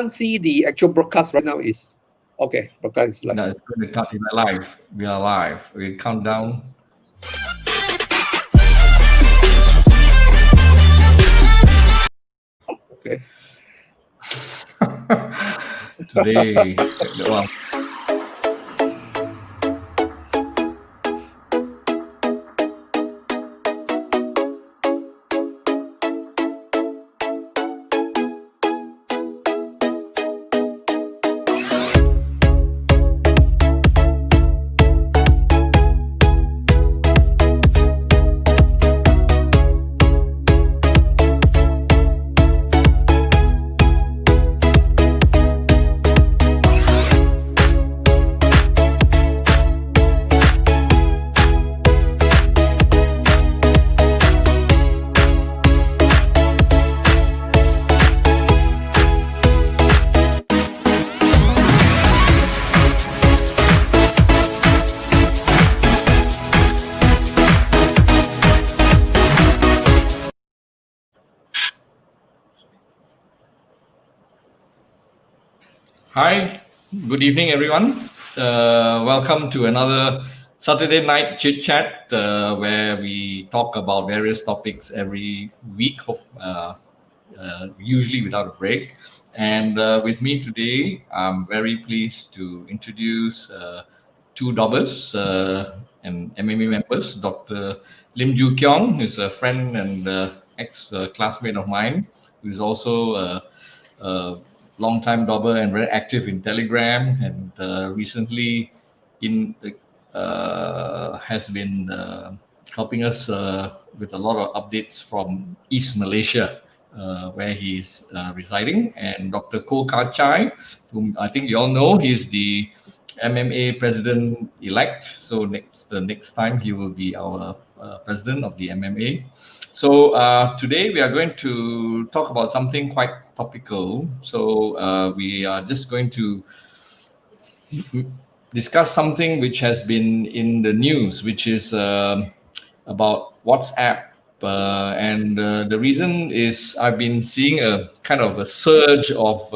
see the actual broadcast right now. Is okay. Broadcast is live. No, it's going to cut in live. We are live. We count down. Okay. Today, well, hi, good evening, everyone. Welcome to another Saturday night chit chat where we talk about various topics every week, usually without a break. And with me today, I'm very pleased to introduce two dobbers and MMA members. Dr. Lim Joo Kyong is a friend and ex-classmate of mine, who is also a long-time dobber and very active in Telegram, and recently in has been helping us with a lot of updates from East Malaysia, where he's residing. And Dr. Koh Ka Chai, whom I think you all know, he's the MMA president-elect. So the next time he will be our president of the MMA. So today we are going to talk about something quite topical. So we are just going to discuss something which has been in the news, which is about WhatsApp. And the reason is I've been seeing a kind of a surge of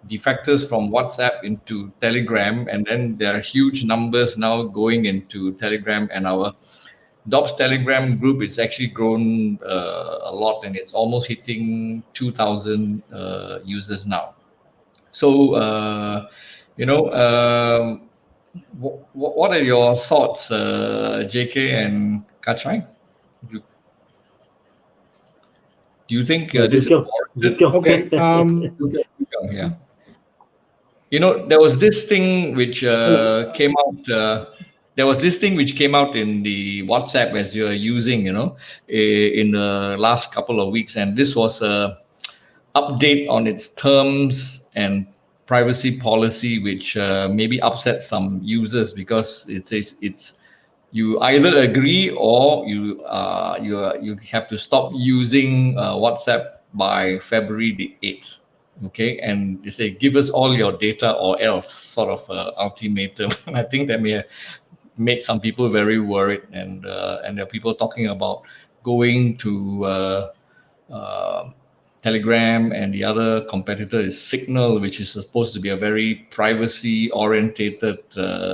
defectors from WhatsApp into Telegram, and then there are huge numbers now going into Telegram, and our Dobbs Telegram group is actually grown a lot, and it's almost hitting 2,000 users now. So, what are your thoughts, JK and Kachai? Do you think this is warranted? Okay. Yeah. There was this thing which came out. There was this thing which came out in the WhatsApp as you're using, in the last couple of weeks, and this was a update on its terms and privacy policy, which maybe upset some users because it says it's you either agree or you have to stop using WhatsApp by February the 8th. Okay, and they say give us all your data or else, sort of ultimatum. I think that may have made some people very worried, and there are people talking about going to Telegram, and the other competitor is Signal, which is supposed to be a very privacy orientated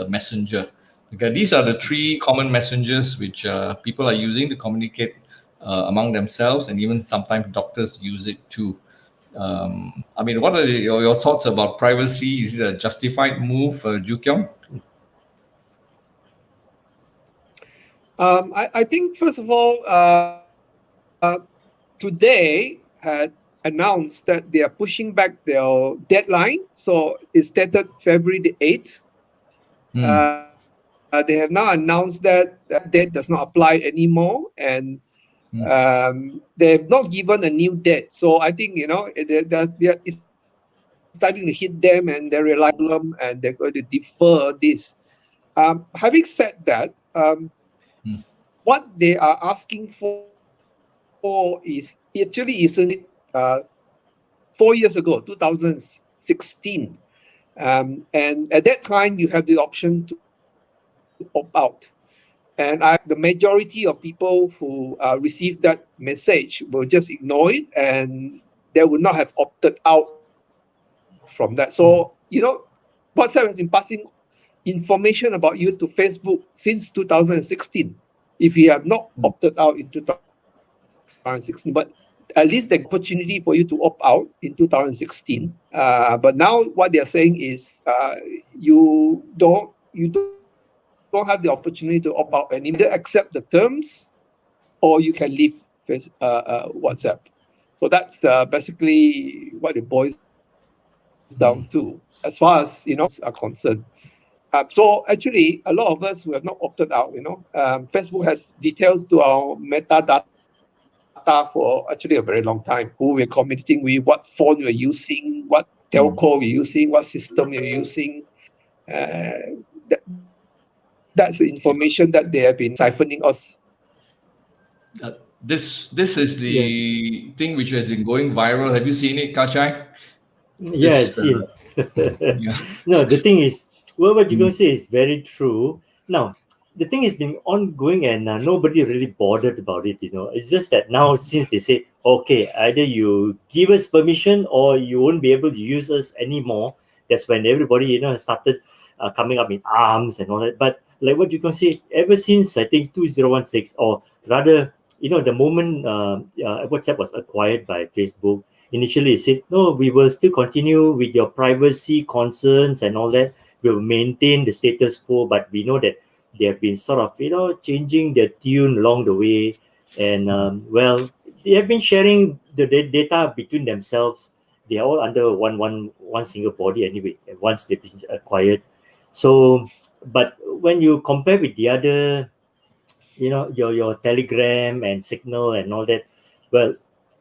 messenger. Okay, these are the three common messengers which people are using to communicate among themselves, and even sometimes doctors use it too. I mean, what are your thoughts about privacy? Is it a justified move, Joo Kyong? I think first of all, today had announced that they are pushing back their deadline. So it's stated February the 8th. They have now announced that that date does not apply anymore, and they have not given a new date. So I think it's starting to hit them, and they realize them, and they're going to defer this. Having said that, what they are asking for is actually isn't it 4 years ago, 2016, and at that time you have the option to opt out. And the majority of people who received that message will just ignore it, and they would not have opted out from that. So, WhatsApp has been passing information about you to Facebook since 2016. If you have not opted out in 2016, but at least the opportunity for you to opt out in 2016. But now what they are saying is you don't have the opportunity to opt out and either accept the terms or you can leave WhatsApp. So that's basically what it boils down to, as far as are concerned. So actually, a lot of us who have not opted out, Facebook has details to our metadata for actually a very long time. Who we're communicating with, what phone we're using, what telco we're using, what system you're using. That's the information that they have been siphoning us. This is the thing which has been going viral. Have you seen it, Kachai? Yeah, I've seen. Yeah. No, the thing is, what you're going to say is very true. Now, the thing has been ongoing and nobody really bothered about it, It's just that now, since they say, okay, either you give us permission or you won't be able to use us anymore, that's when everybody, started coming up in arms and all that. But like what you can say, ever since, I think, 2016, or rather, the moment WhatsApp was acquired by Facebook, initially it said, no, we will still continue with your privacy concerns and all that. We'll maintain the status quo, but we know that they have been sort of, changing their tune along the way. And, they have been sharing the data between themselves. They are all under one single body anyway, once they've been acquired. So, but when you compare with the other, your Telegram and Signal and all that, well,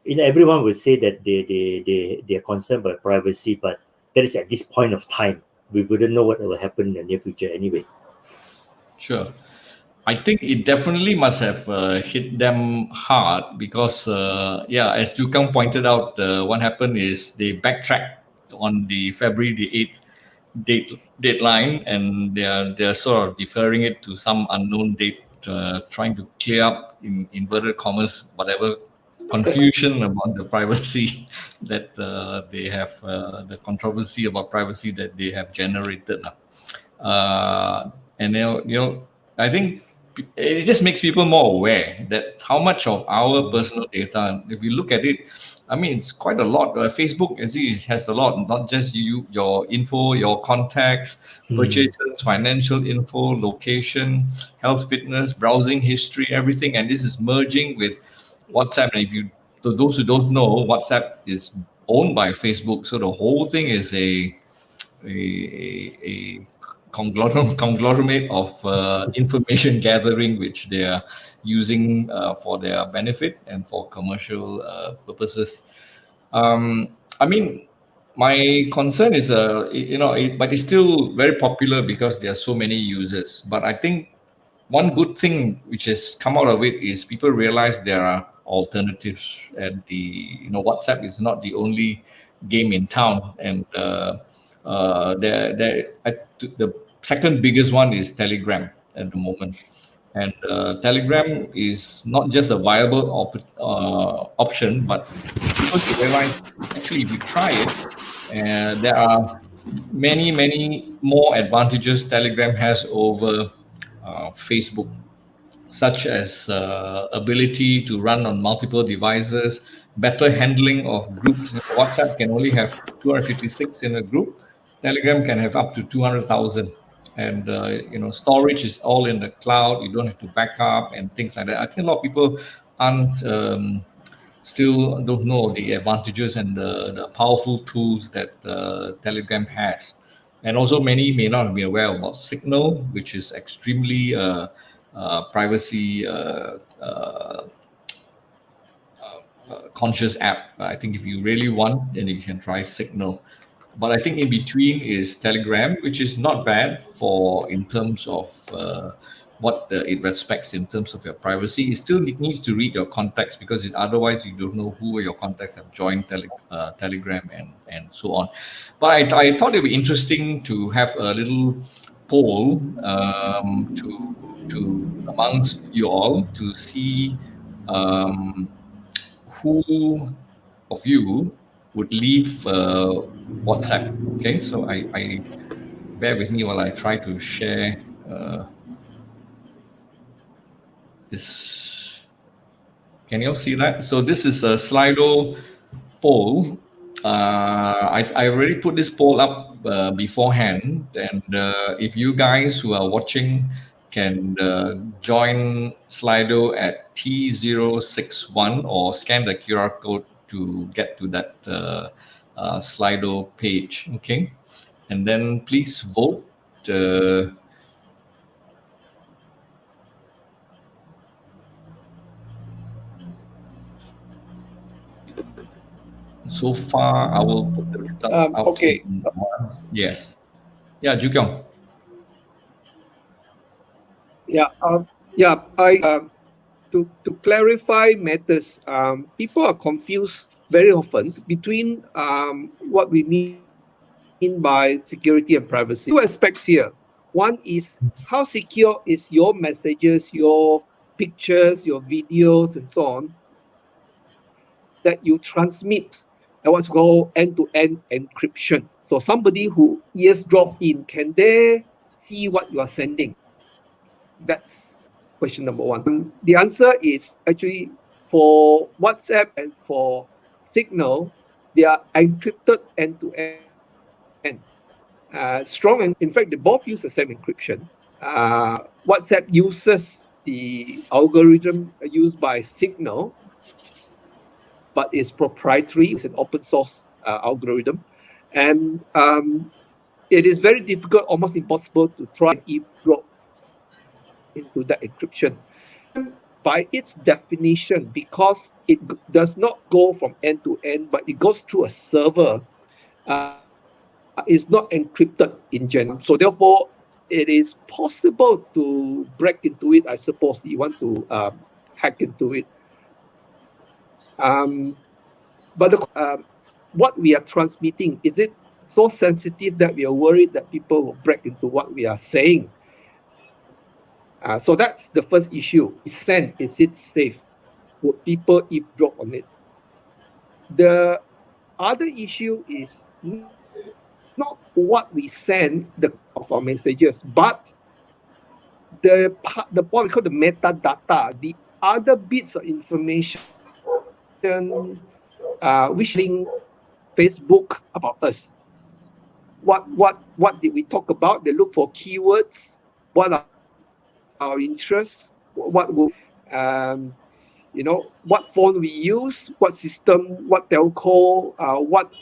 everyone will say that they are concerned about privacy, but that is at this point of time. We wouldn't know what will happen in the near future anyway. Sure. I think it definitely must have hit them hard because, as Joo Kang pointed out, what happened is they backtracked on the February the 8th deadline, and they're sort of deferring it to some unknown date, trying to clear up, in inverted commas, whatever confusion about the privacy that they have, the controversy about privacy that they have generated. And I think it just makes people more aware that how much of our personal data, if you look at it, I mean, it's quite a lot. Facebook has a lot, not just your info, your contacts, purchases, financial info, location, health, fitness, browsing history, everything. And this is merging with WhatsApp. And to those who don't know, WhatsApp is owned by Facebook. So the whole thing is a conglomerate of information gathering, which they are using for their benefit and for commercial purposes. I mean, my concern is, but it's still very popular because there are so many users. But I think one good thing which has come out of it is people realize there are alternatives, and WhatsApp is not the only game in town, and the second biggest one is Telegram at the moment. And Telegram is not just a viable option, but because you realize, actually, if you try it, there are many more advantages Telegram has over Facebook, such as ability to run on multiple devices, better handling of groups. WhatsApp can only have 256 in a group. Telegram can have up to 200,000. And storage is all in the cloud. You don't have to back up and things like that. I think a lot of people still don't know the advantages and the powerful tools that Telegram has. And also, many may not be aware about Signal, which is extremely privacy conscious app. I think if you really want, then you can try Signal. But I think in between is Telegram, which is not bad in terms of what it respects in terms of your privacy. It still needs to read your contacts, because otherwise you don't know who your contacts have joined Telegram and so on. But I thought it'd be interesting to have a little poll to amongst you all to see who of you would leave WhatsApp. Okay, so I bear with me while I try to share this. Can you all see that? So this is a Slido poll. I already put this poll up beforehand, and if you guys who are watching can join Slido at T061 or scan the QR code to get to that Slido page, okay? And then please vote. So far, I will put the results out. Okay. Yes. Yeah, Joo Kyung. Yeah. To clarify matters, people are confused very often between what we mean by security and privacy. Two aspects here. One is how secure is your messages, your pictures, your videos, and so on that you transmit, and what's called end-to-end encryption. So somebody who eavesdrop in, can they see what you are sending? That's question number one. The answer is actually for WhatsApp and for Signal, they are encrypted end-to-end. Strong, and in fact, they both use the same encryption. WhatsApp uses the algorithm used by Signal, but it's proprietary. It's an open source algorithm. And it is very difficult, almost impossible to try and eavesdrop into that encryption. By its definition, because it does not go from end to end, but it goes through a server, it's not encrypted in general. So therefore, it is possible to break into it, I suppose, you want to hack into it. But what we are transmitting, is it so sensitive that we are worried that people will break into what we are saying? So that's the first issue. Is it safe? Would people eavesdrop on it? The other issue is not what we send of our messages, but the what we call the metadata, the other bits of information which link Facebook about us. What did we talk about? They look for keywords. What are our interests? What will what phone we use? What system? What telco? What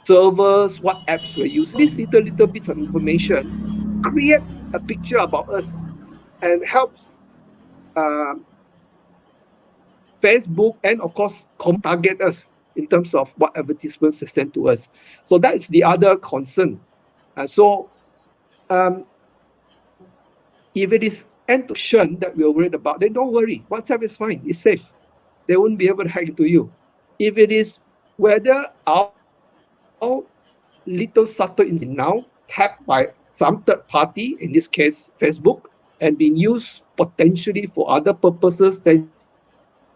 servers? What apps we use? These little bits of information creates a picture about us and helps Facebook and of course target us in terms of what advertisements are sent to us. So that's the other concern. If it is encryption that we're worried about, then don't worry. WhatsApp is fine. It's safe. They won't be able to hack into you. If it is whether our little subtle now tapped by some third party, in this case Facebook, and being used potentially for other purposes, then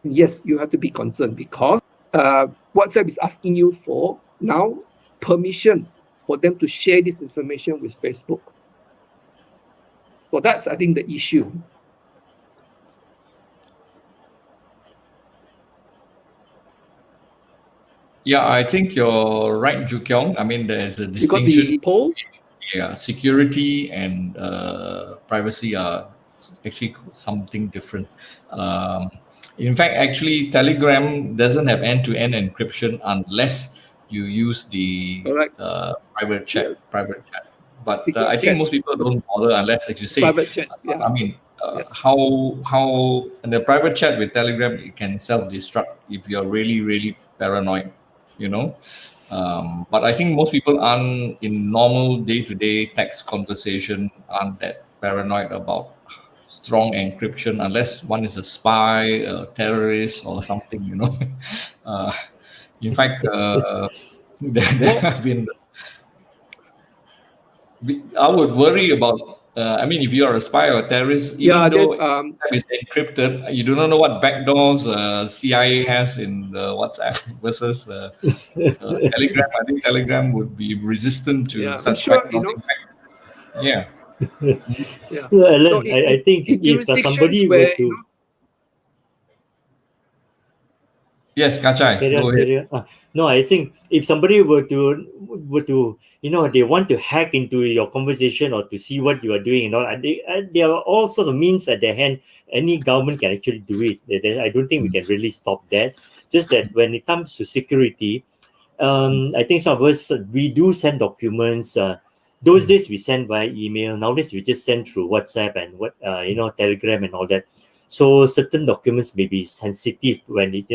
yes, you have to be concerned, because WhatsApp is asking you for now permission for them to share this information with Facebook. So that's, I think, the issue. Yeah, I think you're right, Joo Kyung. I mean, there's a distinction. You got the poll? Yeah, security and privacy are actually something different. In fact, actually, Telegram doesn't have end-to-end encryption unless you use the private chat. But I think most people don't bother unless, like you say, private chat. Yeah. I mean, how in the private chat with Telegram, it can self-destruct if you're really paranoid, you know. But I think most people aren't, in normal day-to-day text conversation, aren't that paranoid about strong encryption unless one is a spy, a terrorist, or something, you know. In fact, there have been. I would worry about I mean, if you are a spy or a terrorist, Yeah, even there's though WhatsApp is encrypted, you do not know what backdoors CIA has in WhatsApp versus Telegram. I think Telegram would be resistant to yeah, I'm such sure backdoors. Yeah. yeah. No, So Alan, I think in if jurisdictions somebody were where to Yes, Kachai, carry go on, ahead. carry on. No, I think if somebody were to they want to hack into your conversation or to see what you are doing and all, and there are all sorts of means at their hand. Any government can actually do it. I don't think we can really stop that. Just that when it comes to security, I think some of us we do send documents. Those days we send via email. Nowadays we just send through WhatsApp and Telegram and all that. So certain documents may be sensitive when it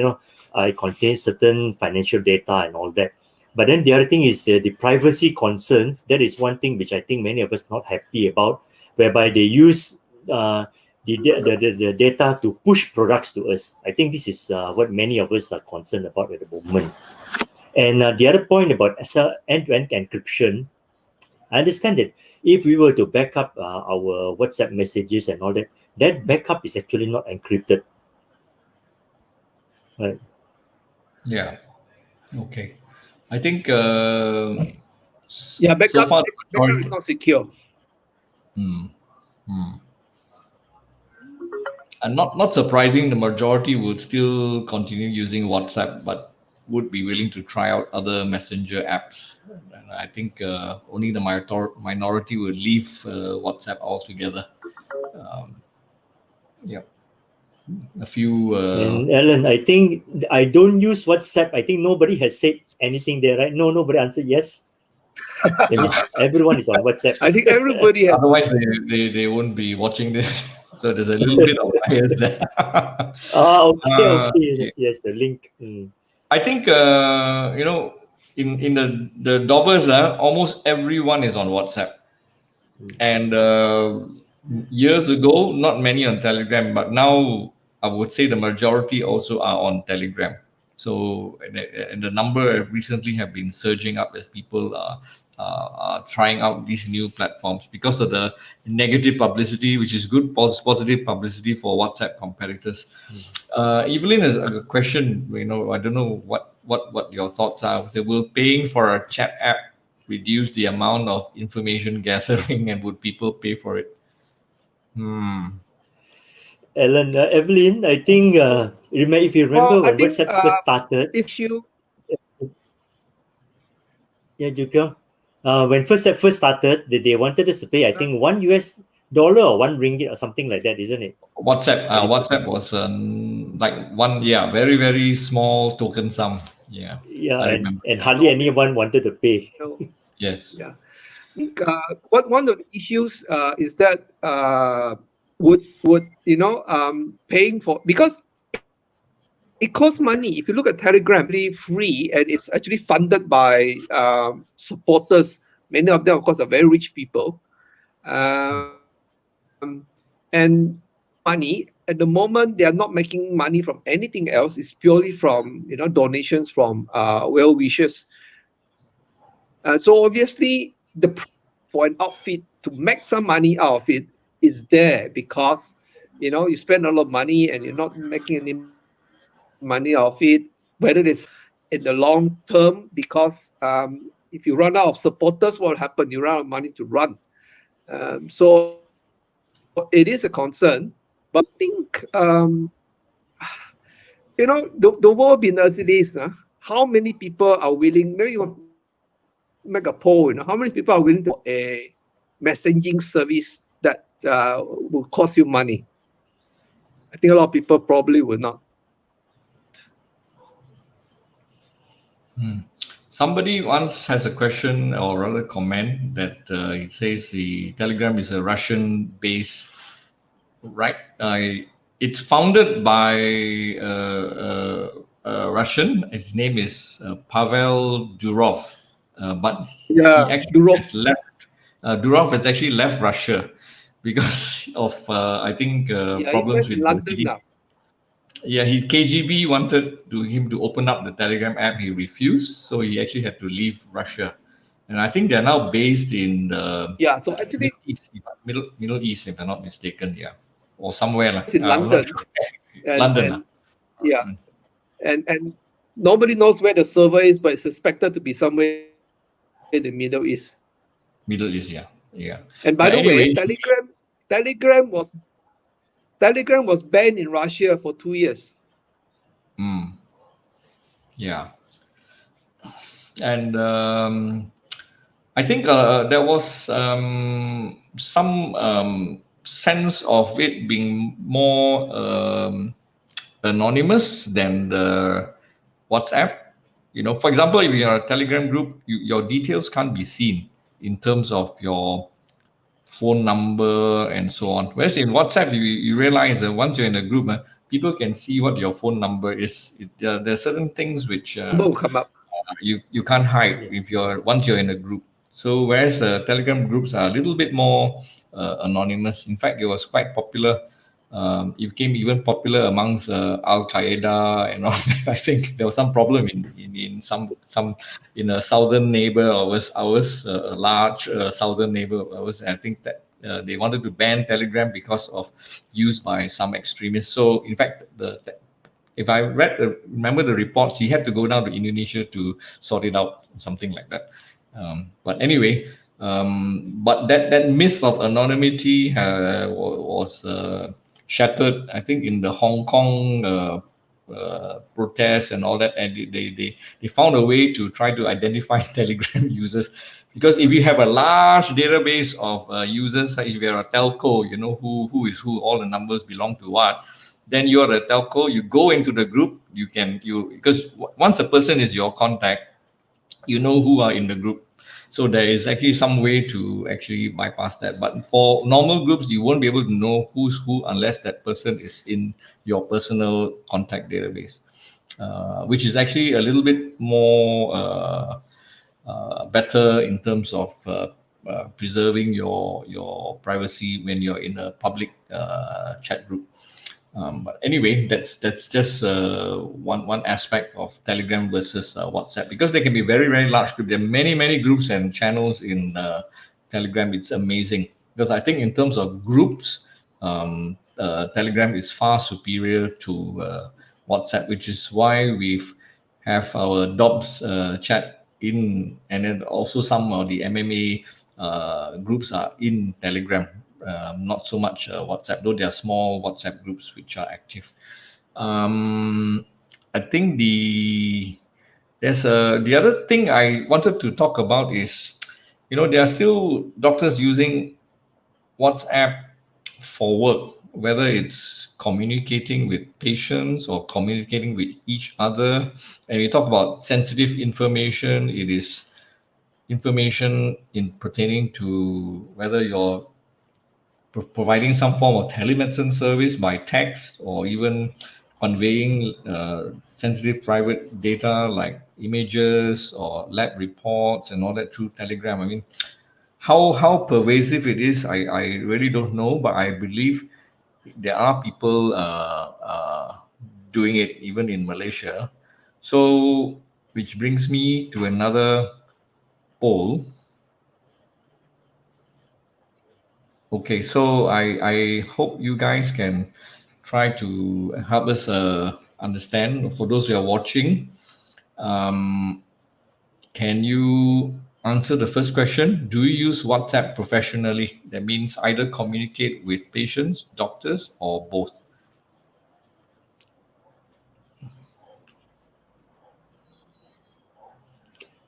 contains certain financial data and all that. But then the other thing is the privacy concerns. That is one thing which I think many of us not happy about, whereby they use the data to push products to us. I think this is what many of us are concerned about at the moment. And the other point about end-to-end encryption, I understand that if we were to back up our WhatsApp messages and all that, that backup is actually not encrypted. Right. Yeah. Okay. I think yeah, so far backup is not secure. And not surprising, the majority would still continue using WhatsApp, but would be willing to try out other messenger apps. And I think only the minority will leave WhatsApp altogether. Yep. A few. And Alan, I think I don't use WhatsApp. I think nobody has said anything there, right? No, nobody answered yes. That means everyone is on WhatsApp. I think everybody has. Otherwise, they won't be watching this. So there's a little bit of bias there. Okay. Yes, the link. I think in the dobbers, almost everyone is on WhatsApp, and years ago, not many on Telegram, but now I would say the majority also are on Telegram. So and the number recently have been surging up as people are trying out these new platforms because of the negative publicity, which is good positive publicity for WhatsApp competitors. Evelyn has a question. I don't know what your thoughts are. So, will paying for a chat app reduce the amount of information gathering, and would people pay for it? Alan, Evelyn, I think if you remember when WhatsApp first started, issue. Yeah, Jukyong. When WhatsApp first started, they wanted us to pay, I think, $1 or $1 or something like that, isn't it? WhatsApp was like one, very, very small token sum. Yeah, and hardly anyone wanted to pay. Yes. Yeah. I think one of the issues is that would paying for, because it costs money. If you look at Telegram, really free, and it's actually funded by supporters. Many of them, of course, are very rich people, and money at the moment they are not making money from anything else. It's purely from donations from well wishers. So obviously, for an outfit to make some money out of it is there, because you spend a lot of money and you're not making any money out of it. Whether it's in the long term, because if you run out of supporters, what will happen? You run out of money to run. So it is a concern, but I think the world being as it is, how many people are willing? Maybe you make a poll. How many people are willing to a messaging service that will cost you money? I think a lot of people probably will not. Somebody once has a question, or rather comment, that it says the Telegram is a Russian base, right? It's founded by a Russian. His name is Pavel Durov, but he actually has left. Durov has actually left Russia because of I think problems with London now. Yeah, his KGB wanted him to open up the Telegram app. He refused, so he actually had to leave Russia. and I think they're now based in the Yeah, so actually Middle East, if I'm not mistaken, yeah, or somewhere like it's in I'm London, not sure. and London, yeah, Mm. and nobody knows where the server is, but it's suspected to be somewhere in the Middle East. Middle East, yeah, yeah. And by But the way, anyway, Telegram was banned in Russia for 2 years. yeah, and I think there was some sense of it being more anonymous than the WhatsApp. You know, for example, if you're a Telegram group, your details can't be seen in terms of your phone number and so on. Whereas in WhatsApp, you realize that once you're in a group, people can see what your phone number is. There are certain things which Number will come up. you can't hide Yes. if once you're in a group. So whereas Telegram groups are a little bit more anonymous. In fact, it was quite popular. It became even popular amongst Al Qaeda and all. I think there was some problem in some in a southern neighbor of ours, a large southern neighbor of ours. I think that they wanted to ban Telegram because of use by some extremists. So in fact, if I remember the reports, he had to go down to Indonesia to sort it out, something like that. But anyway, but that myth of anonymity was shattered, I think, in the Hong Kong protests and all that, and they found a way to try to identify Telegram users. Because if you have a large database of users, if you're a telco, you know who is who, all the numbers belong to what. Then you're a telco. You go into the group. Because once a person is your contact, you know who are in the group. So there is actually some way to actually bypass that. But for normal groups, you won't be able to know who's who unless that person is in your personal contact database, which is actually a little bit more better in terms of preserving your privacy when you're in a public chat group. But anyway, that's just one aspect of Telegram versus WhatsApp, because they can be very, very large groups. There are many groups and channels in Telegram. It's amazing, because I think in terms of groups, Telegram is far superior to WhatsApp, which is why we have our DOBS chat in, and then also some of the MMA groups are in Telegram. Not so much WhatsApp, though there are small WhatsApp groups which are active. I think the other thing I wanted to talk about is, there are still doctors using WhatsApp for work, whether it's communicating with patients or communicating with each other. And we talk about sensitive information. It is information pertaining to whether you're providing some form of telemedicine service by text, or even conveying sensitive private data like images or lab reports and all that through Telegram. I mean, how pervasive it is, I really don't know, but I believe there are people doing it even in Malaysia. So, which brings me to another poll. Okay, so I hope you guys can try to help us understand. For those who are watching, can you answer the first question? Do you use WhatsApp professionally? That means either communicate with patients, doctors, or both.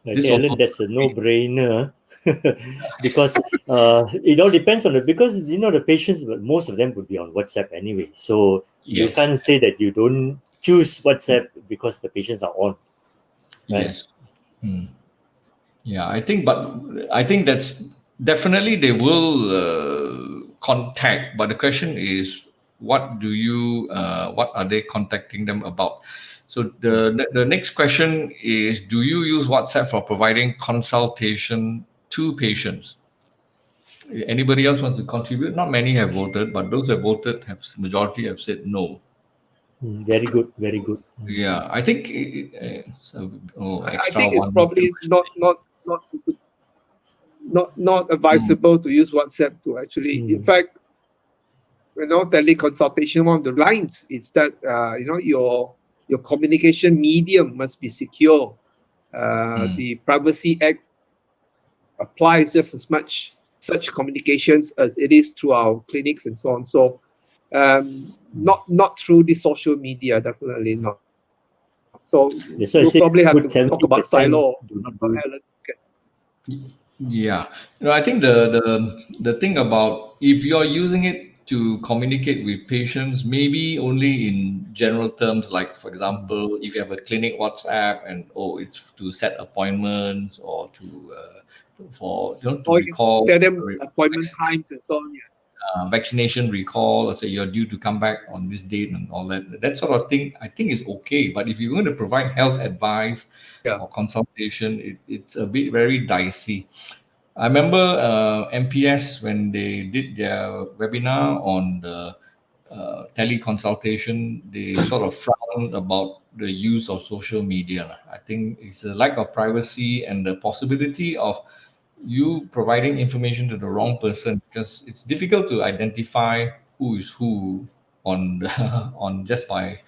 Alan, that's a no-brainer. Because it all depends on because the patients, most of them would be on WhatsApp anyway. So you can't say that you don't choose WhatsApp because the patients are on. Right? Yes. Yeah, I think that's definitely they will contact, but the question is, what are they contacting them about? So the next question is, do you use WhatsApp for providing consultation to patients? Anybody else want to contribute? Not many have voted, but those who have voted, majority have said no. Very good, very good. Yeah, I think I think it's probably not super. not advisable to use WhatsApp to actually. In fact, teleconsultation, one of the lines is that your communication medium must be secure. The Privacy Act applies just as much such communications as it is through our clinics and so on. So not through the social media, definitely not. So we'll probably have to talk about silo. Yeah, I think the thing about if you're using it to communicate with patients, maybe only in general terms, like for example, if you have a clinic WhatsApp and it's to set appointments or to recall tell them appointment times and so on. Vaccination recall, or say you're due to come back on this date and all that sort of thing, I think is okay. But if you're going to provide health advice or consultation, it's a bit very dicey. I remember MPS when they did their webinar on the teleconsultation, they sort of frowned about the use of social media. I think it's a lack of privacy and the possibility of you providing information to the wrong person, because it's difficult to identify who is who on on just by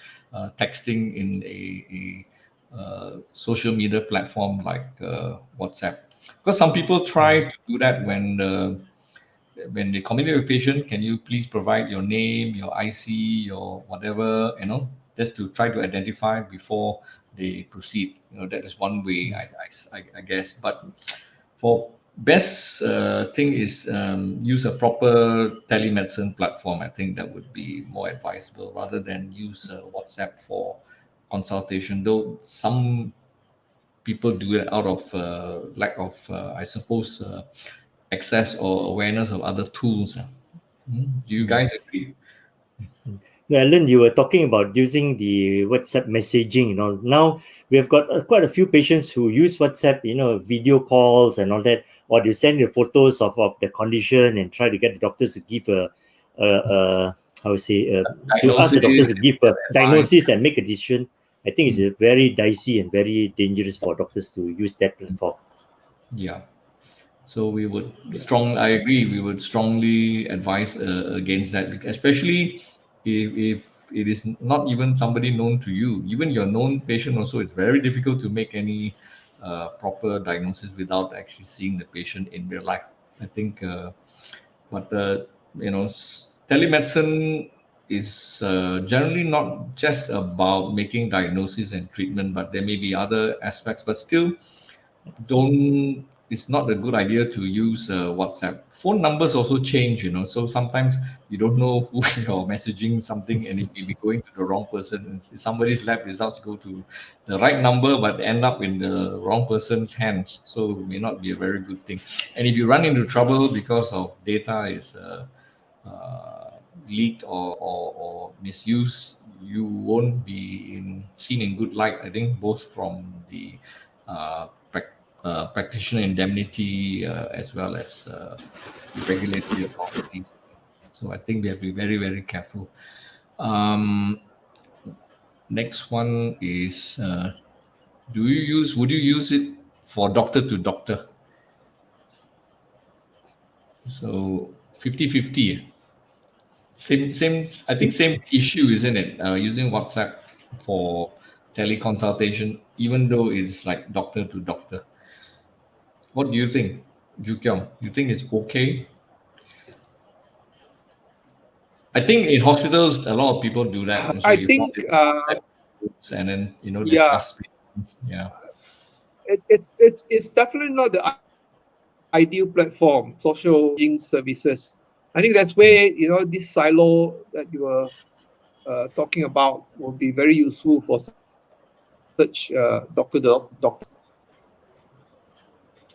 texting in a social media platform like WhatsApp. Because some people try to do that when they communicate with patient. Can you please provide your name, your IC, your whatever, just to try to identify before they proceed. That is one way, I guess. But for best thing is use a proper telemedicine platform. I think that would be more advisable rather than use WhatsApp for consultation. Though some people do it out of lack of, I suppose, access or awareness of other tools. Do you guys agree? Alan, you were talking about using the WhatsApp messaging. Now we have got quite a few patients who use WhatsApp, video calls and all that, or they send you photos of the condition and try to get the doctors to give to ask the doctors to give a diagnosis and make a decision. I think it's very dicey and very dangerous for doctors to use that platform. Yeah. So we would I agree. We would strongly advise against that, especially if it is not even somebody known to you. Even your known patient also, it's very difficult to make any proper diagnosis without actually seeing the patient in real life. I think, but telemedicine is generally not just about making diagnosis and treatment, but there may be other aspects. But still, it's not a good idea to use WhatsApp. Phone numbers also change, so sometimes you don't know who you're messaging something, and it may be going to the wrong person. And somebody's lab results go to the right number but end up in the wrong person's hands, so it may not be a very good thing. And if you run into trouble because of data is leaked or misused, you won't be seen in good light, I think, both from the practitioner indemnity as well as regulatory authorities. So I think we have to be very, very careful. Next one is, would you use it for doctor to doctor? So 50-50. Same. I think same issue, isn't it? Using WhatsApp for teleconsultation, even though it's like doctor to doctor. What do you think, Joo Keong? You think it's okay? I think in hospitals, a lot of people do that. So I think, and then discuss. Yeah. It's definitely not the ideal platform. Social services. I think that's where this silo that you were talking about will be very useful for such doctor.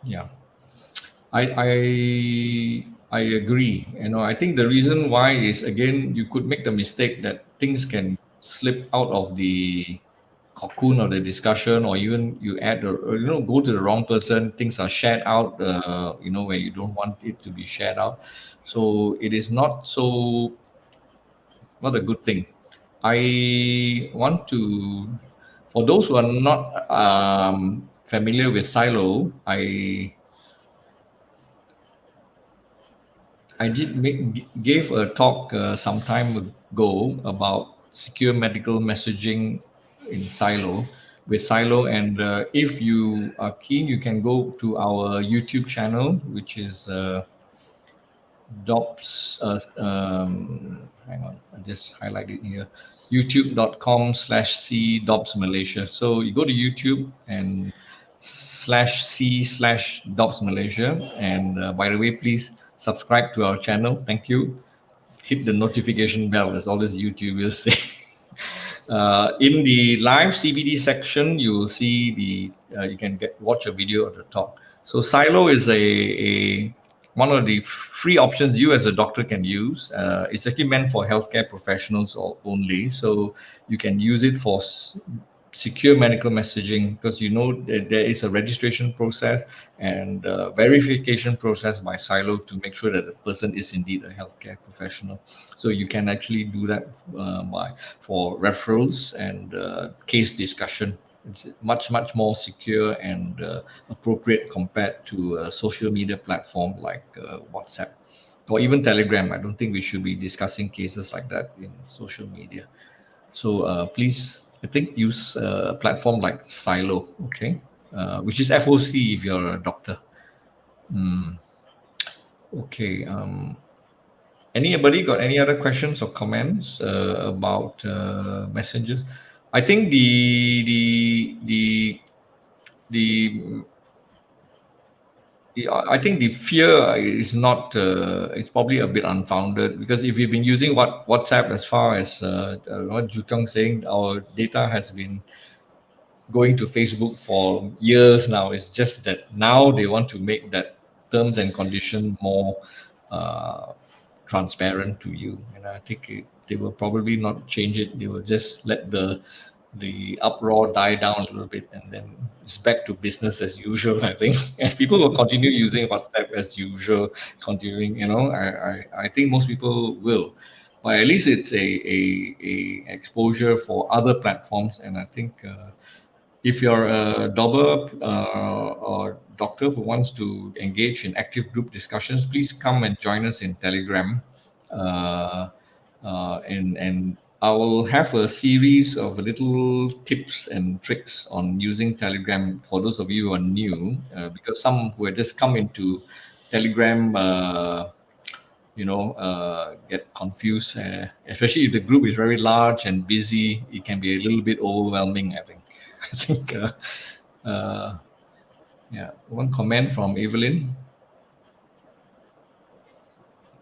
Yeah, I agree. I think the reason why is, again, you could make the mistake that things can slip out of the cocoon of the discussion, or even you add go to the wrong person. Things are shared out, where you don't want it to be shared out. So it is not a good thing. I want to, for those who are not familiar with silo, I gave a talk some time ago about secure medical messaging in Silo with Silo, and if you are keen, you can go to our YouTube channel, which is DOPS. Hang on, I just highlighted here. YouTube.com/C DOPS Malaysia. So you go to YouTube and /C/ DOPS Malaysia. And by the way, please subscribe to our channel. Thank you. Hit the notification bell, as all these YouTubers say. In the live CBD section, you will see you can watch a video of the talk. So Silo is a one of the free options you as a doctor can use. It's actually meant for healthcare professionals only. So you can use it for secure medical messaging, because you know that there is a registration process and verification process by Silo to make sure that the person is indeed a healthcare professional. So you can actually do that for referrals and case discussion. It's much more secure and appropriate compared to a social media platform like WhatsApp or even Telegram. I don't think we should be discussing cases like that in social media. So please, I think, use a platform like Silo, okay, which is FOC if you're a doctor. Okay. Anybody got any other questions or comments about messengers? I think I think the fear is not. It's probably a bit unfounded, because if you've been using WhatsApp, as far as what Joo Keong saying, our data has been going to Facebook for years now. It's just that now they want to make that terms and condition more transparent to you, and I think they will probably not change it. They will just let the uproar die down a little bit, and then it's back to business as usual, I think. And people will continue using WhatsApp as usual, continuing, I think most people will, but at least it's a exposure for other platforms. And I think if you're a dobber or doctor who wants to engage in active group discussions, please come and join us in Telegram. And I will have a series of little tips and tricks on using Telegram for those of you who are new, because some who have just come into Telegram, get confused, especially if the group is very large and busy. It can be a little bit overwhelming, I think. One comment from Evelyn.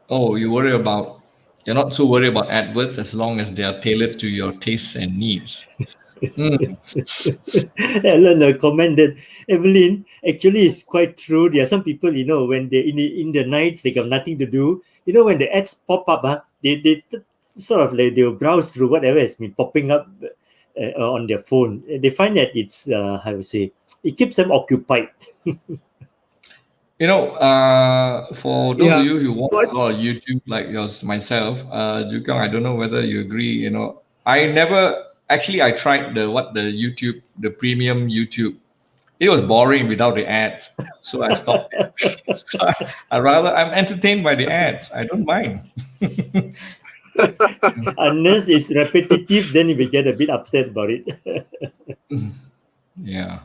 Oh, you're not so worried about adverts as long as they are tailored to your tastes and needs. Ellen commented, Evelyn, actually it's quite true. There are some people, when they in the nights, they got nothing to do. When the ads pop up, they sort of like they'll browse through whatever has been popping up on their phone. They find that it's it keeps them occupied. For those of you who watch a lot of YouTube like myself, Joo Keong, I don't know whether you agree. I tried the premium YouTube. It was boring without the ads, so I stopped it. So I'm entertained by the ads. I don't mind. Unless it's repetitive, then you will get a bit upset about it. Yeah.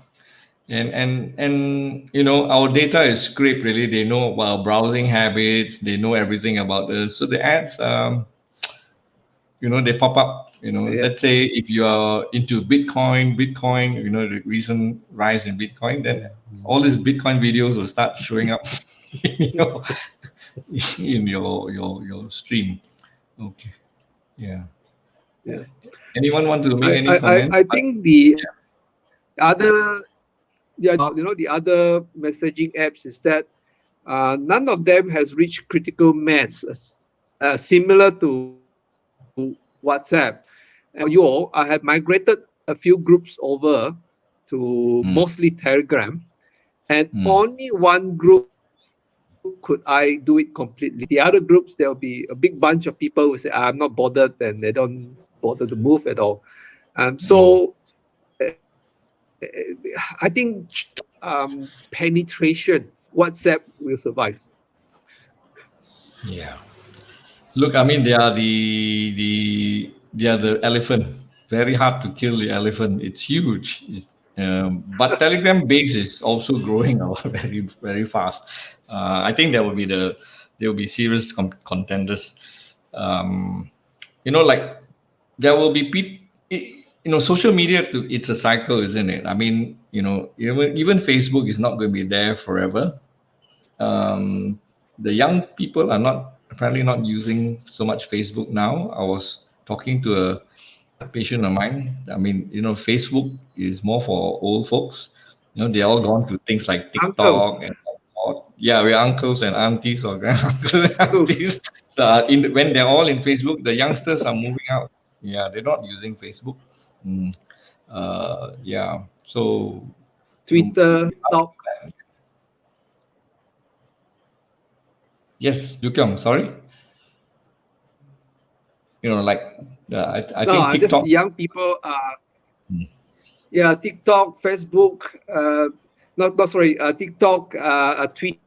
And our data is scraped, really. They know our browsing habits, they know everything about us. So the ads, they pop up. Let's say if you are into Bitcoin, the recent rise in Bitcoin, then all these Bitcoin videos will start showing up in your stream. Okay. Yeah. Anyone want to make any comment? I think the other the other messaging apps is that none of them has reached critical mass similar to WhatsApp. I have migrated a few groups over to mostly Telegram, and only one group could I do it completely. The other groups, there'll be a big bunch of people who say, I'm not bothered, and they don't bother to move at all. So I think penetration, WhatsApp will survive. Yeah. Look, I mean, they are the elephant. Very hard to kill the elephant. It's huge. But Telegram base is also growing very very fast. I think there will be serious contenders. Um, like there will be people. Social media. It's a cycle, isn't it? I mean, even Facebook is not going to be there forever. The young people are not apparently not using so much Facebook now. I was talking to a patient of mine. I mean, Facebook is more for old folks. They're all gone to things like Uncles. TikTok and yeah, we're uncles and aunties or granduncles and aunties. So when they're all in Facebook, the youngsters are moving out. Yeah, they're not using Facebook. Mm. Yeah. So Twitter, Talk. yes, Jukyong, sorry. Like I No, think just TikTok. young people. Yeah, TikTok, Facebook. Not sorry. TikTok, Twitter.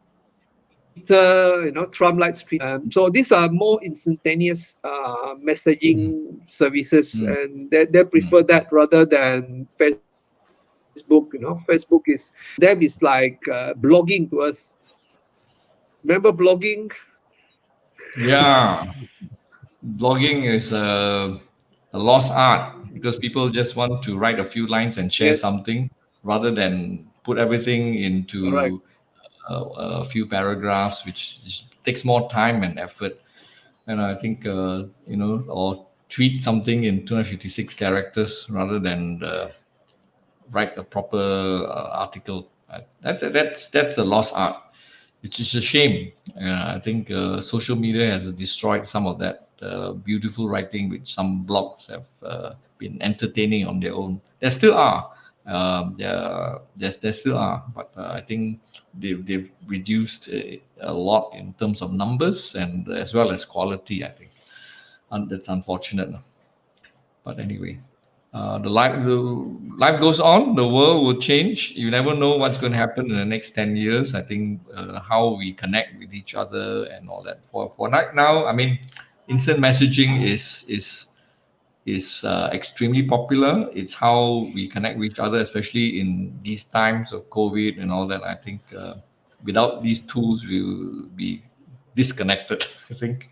Trump likes Twitter. So these are more instantaneous messaging services, Mm. and they prefer that rather than Facebook. Facebook is them is like blogging to us. Remember blogging? Yeah, blogging is a lost art because people just want to write a few lines and share Yes, something rather than put everything correct. into a few paragraphs, which takes more time and effort. And I think or tweet something in 256 characters rather than write a proper article. That's a lost art. Which is a shame. I think social media has destroyed some of that beautiful writing, which some blogs have been entertaining on their own. There still are. There still are, but I think they've reduced a lot in terms of numbers and as well as quality. I think, and that's unfortunate. But anyway, the life goes on. The world will change. You never know what's going to happen in the next 10 years. I think how we connect with each other and all that. For right now, I mean, instant messaging is extremely popular. It's how we connect with each other, especially in these times of COVID and all that. I think without these tools, we will be disconnected. I think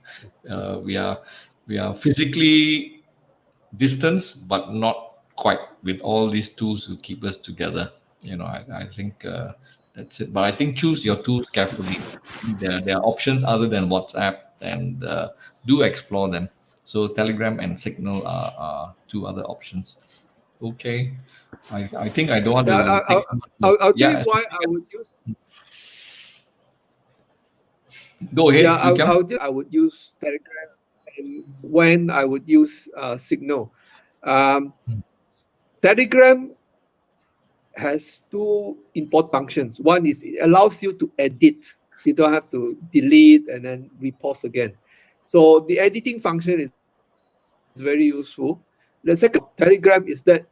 we are physically distance, but not quite with all these tools to keep us together. I think that's it. But I think choose your tools carefully. There are options other than WhatsApp, and do explore them. So Telegram and Signal are two other options. Okay, I think I don't want Yeah, to take. I'll tell you Yeah, why I would use. go Yeah, ahead. You can. I would use Telegram, and when I would use Signal. Um, Telegram has two important functions. One is it allows you to edit. You don't have to delete and then repost again. So the editing function is very useful. The second Telegram is that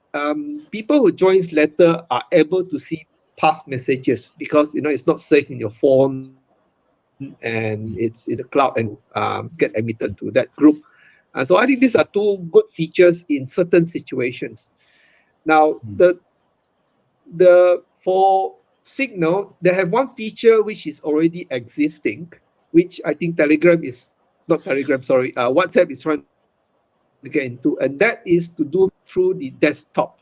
people who joins letter are able to see past messages because it's not safe in your phone and it's in the cloud and get emitted to that group. So I think these are two good features in certain situations. Now for Signal, they have one feature which is already existing, which I think Telegram is not Telegram, sorry, WhatsApp is trying to get into, and that is to do through the desktop.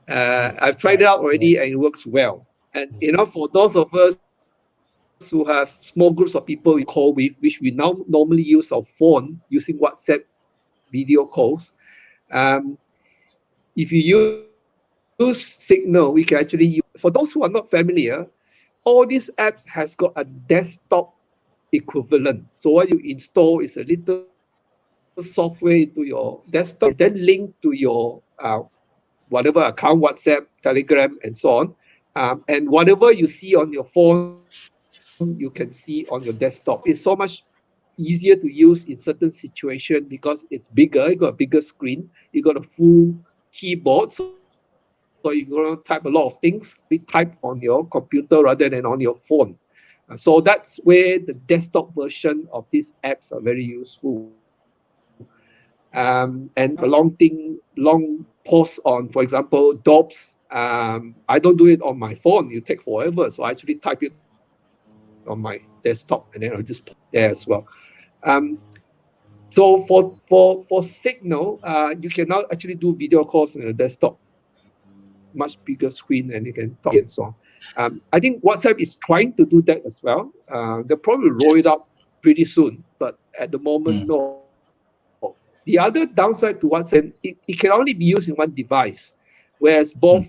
I've tried it out already, and it works well. And for those of us who have small groups of people we call with, which we now normally use our phone using WhatsApp video calls, if you use Signal, we can actually use. For those who are not familiar, all these apps has got a desktop equivalent. So what you install is a little software into your desktop, then linked to your whatever account, WhatsApp, Telegram, and so on. And whatever you see on your phone, you can see on your desktop. It's so much easier to use in certain situations because it's bigger. You got a bigger screen. You got a full keyboard. So you're going to type a lot of things. We type on your computer rather than on your phone. So that's where the desktop version of these apps are very useful. And a long post on, for example, DOPS. I don't do it on my phone. You take forever. So I actually type it on my desktop and then I'll just put there as well. So for Signal, you can now actually do video calls on your desktop, much bigger screen, and you can talk and so on. I think WhatsApp is trying to do that as well. They'll probably roll it out pretty soon, but at the moment, no. The other downside to WhatsApp, it can only be used in one device, whereas both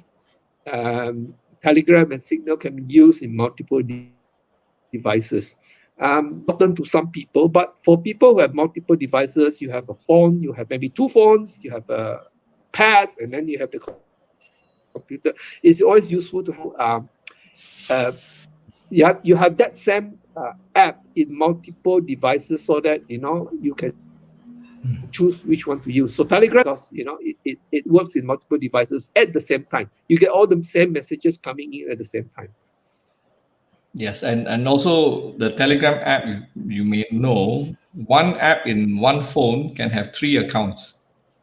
Telegram and Signal can be used in multiple devices. Important to some people, but for people who have multiple devices, you have a phone, you have maybe two phones, you have a pad, and then you have the computer. It's always useful to have you have that same app in multiple devices so that you can choose which one to use. So Telegram, because it works in multiple devices at the same time. You get all the same messages coming in at the same time. Yes, and also the Telegram app, you may know, one app in one phone can have 3 accounts,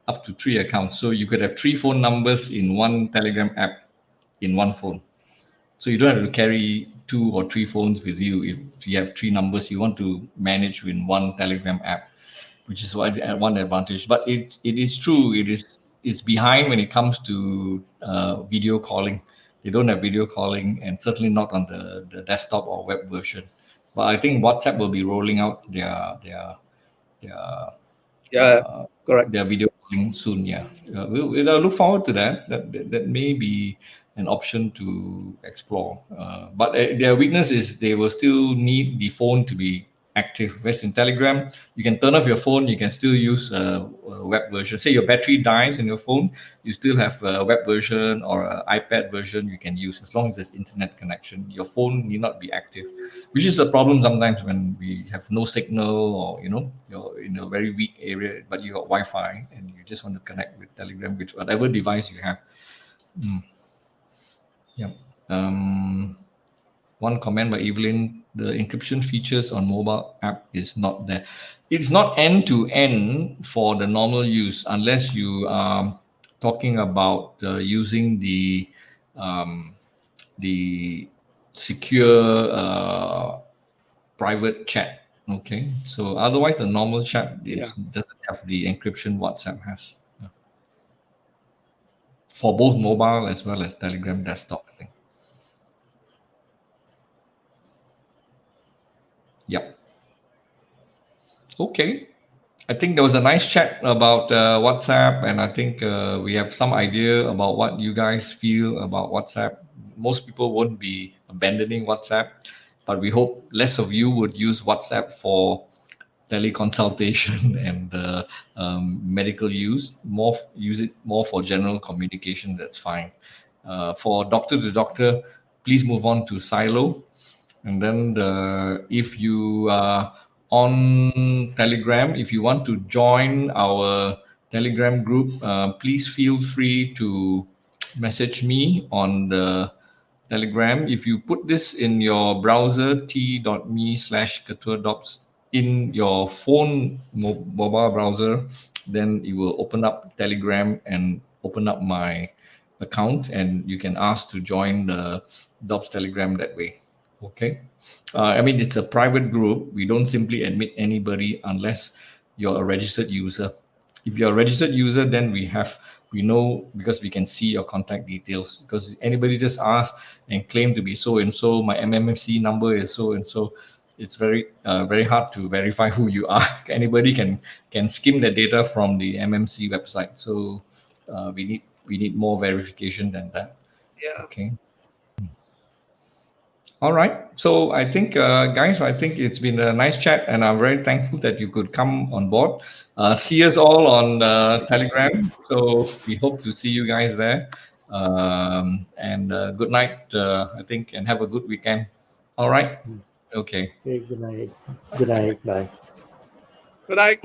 up to 3 accounts. So you could have 3 phone numbers in one Telegram app in one phone. So you don't have to carry 2 or 3 phones with you if you have 3 numbers you want to manage in one Telegram app, which is one advantage. But it is true, it's behind when it comes to video calling. They don't have video calling, and certainly not on the desktop or web version. But I think WhatsApp will be rolling out their correct. Their video calling soon. Yeah, we'll look forward to that. That may be an option to explore. But their weakness is they will still need the phone to be active. Whereas in Telegram, you can turn off your phone, you can still use a web version. Say your battery dies in your phone, you still have a web version or an iPad version you can use as long as there's internet connection. Your phone need not be active, which is a problem sometimes when we have no signal, or you're in a very weak area, but you got Wi-Fi and you just want to connect with Telegram with whatever device you have. Yeah. One comment by Evelyn: the encryption features on mobile app is not there. It's not end-to-end for the normal use unless you are talking about using the secure private chat. Okay, so otherwise the normal chat doesn't have the encryption WhatsApp has. For both mobile as well as Telegram desktop, I think. Yep. Okay. I think there was a nice chat about WhatsApp, and I think we have some idea about what you guys feel about WhatsApp. Most people won't be abandoning WhatsApp, but we hope less of you would use WhatsApp for teleconsultation and medical use. Use it more for general communication. That's fine. For doctor to doctor, please move on to Silo. And then if you are on Telegram, if you want to join our Telegram group, please feel free to message me on the Telegram. If you put this in your browser, t.me/KetuaDocs, in your phone mobile browser, then it will open up Telegram and open up my account, and you can ask to join the Docs Telegram that way. Okay. I mean, it's a private group. We don't simply admit anybody unless you're a registered user. If you're a registered user, then we know, because we can see your contact details. Because anybody just ask and claim to be so and so, my MMFC number is so and so, it's very hard to verify who you are. Anybody can skim the data from the MMC website. So we need more verification than that. Yeah. Okay. All right. So I think, guys, I think it's been a nice chat, and I'm very thankful that you could come on board. See us all on Telegram. So we hope to see you guys there. And good night, I think, and have a good weekend. All right. Okay. Good night. Good night. Bye. Good night.